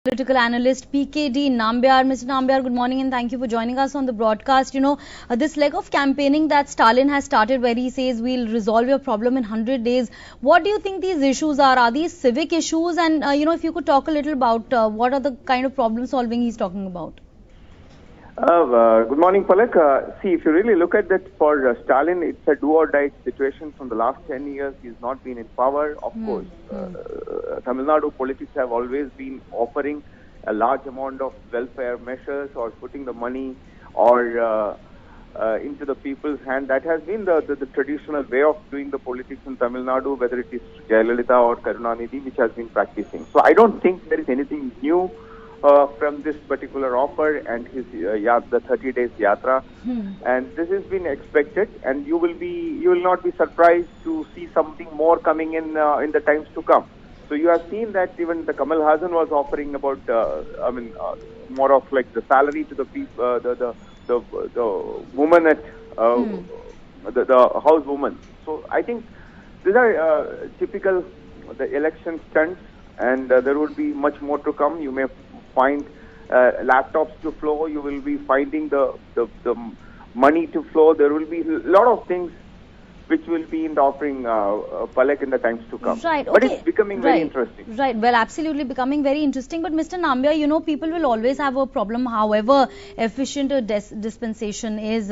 Political analyst PKD Nambiar. Mr. Nambiar, good morning and thank you for joining us on the broadcast. This leg of campaigning that Stalin has started where he says we'll resolve your problem in 100 days. What do you think these issues are? Are these civic issues? And, if you could talk a little about what are the kind of problem solving he's talking about? Good morning, Palak. See, if you really look at that for Stalin, it's a do-or-die situation. From the last 10 years, he's not been in power. Of course, Tamil Nadu politics have always been offering a large amount of welfare measures or putting the money or into the people's hand. That has been the traditional way of doing the politics in Tamil Nadu, whether it is Jayalalitha or Karunanidhi, which has been practicing. So I don't think there is anything new from this particular offer and his the 30 days yatra, and this has been expected, and you will not be surprised to see something more coming in the times to come. So you have seen that even the Kamal Hassan was offering about more of like the salary to the people, the woman at the house woman. So I think these are typical the election stunts, and there would be much more to come. You may find laptops to flow. You will be finding the money to flow. There will be a lot of things which will be in the offering, Palak, in the times to come. Right. Okay. But it's becoming very interesting. Right. Well, absolutely becoming very interesting. But Mr. Nambiar, people will always have a problem, however efficient a dispensation is.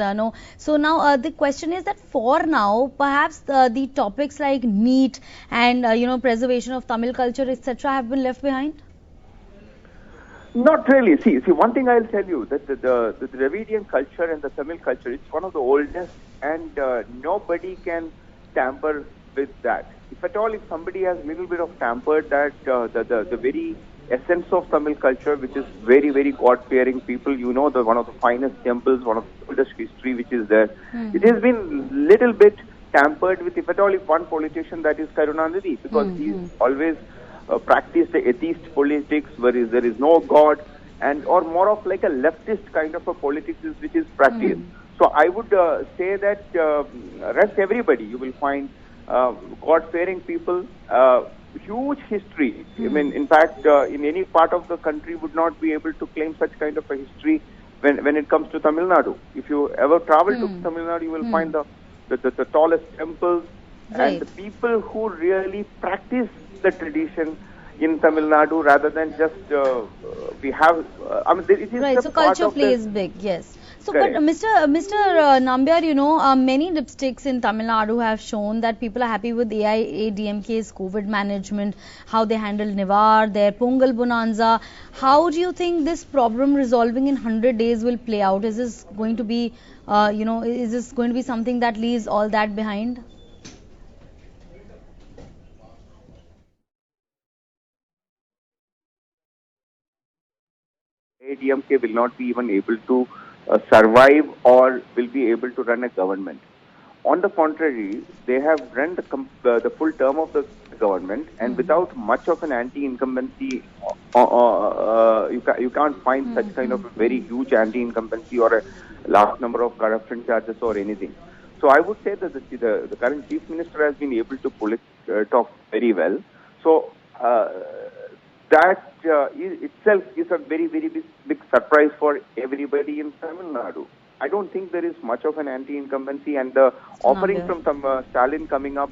So now the question is that for now, perhaps the topics like NEET and preservation of Tamil culture, etc., have been left behind. Not really. See, one thing I'll tell you, that the Dravidian culture and the Tamil culture, it's one of the oldest, and nobody can tamper with that. If at all, if somebody has a little bit of tampered that, the very essence of Tamil culture, which is very, very God-fearing people, one of the finest temples, one of the oldest history which is there, it has been little bit tampered with, if at all, if one politician, that is Karunanidhi, because he's always practice the atheist politics where there is no God, or more of like a leftist kind of a politics which is practiced. So I would say that rest everybody, you will find God-fearing people, huge history. I mean, in fact, in any part of the country would not be able to claim such kind of a history when it comes to Tamil Nadu. If you ever travel to Tamil Nadu, you will find the tallest temples, and the people who really practice the tradition in Tamil Nadu, rather than just we have. It is right. So culture plays big, yes. So, correct. But Mr. Nambiar, many dipsticks in Tamil Nadu have shown that people are happy with AIADMK's COVID management, how they handled Nivar, their Pongal Bonanza. How do you think this problem resolving in 100 days will play out? Is this going to be, is this going to be something that leaves all that behind? ADMK will not be even able to survive or will be able to run a government. On the contrary, they have run the full term of the government, and without much of an anti-incumbency, you can't find such kind of a very huge anti-incumbency or a large number of corruption charges or anything. So I would say that the current chief minister has been able to pull it off very well. So that itself is a very, very big surprise for everybody in Tamil Nadu. I don't think there is much of an anti-incumbency, and the offering from Stalin coming up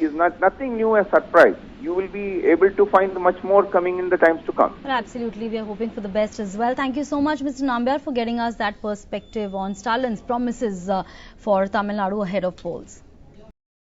is nothing new, a surprise. You will be able to find much more coming in the times to come. Well, absolutely. We are hoping for the best as well. Thank you so much, Mr. Nambiar, for getting us that perspective on Stalin's promises for Tamil Nadu ahead of polls.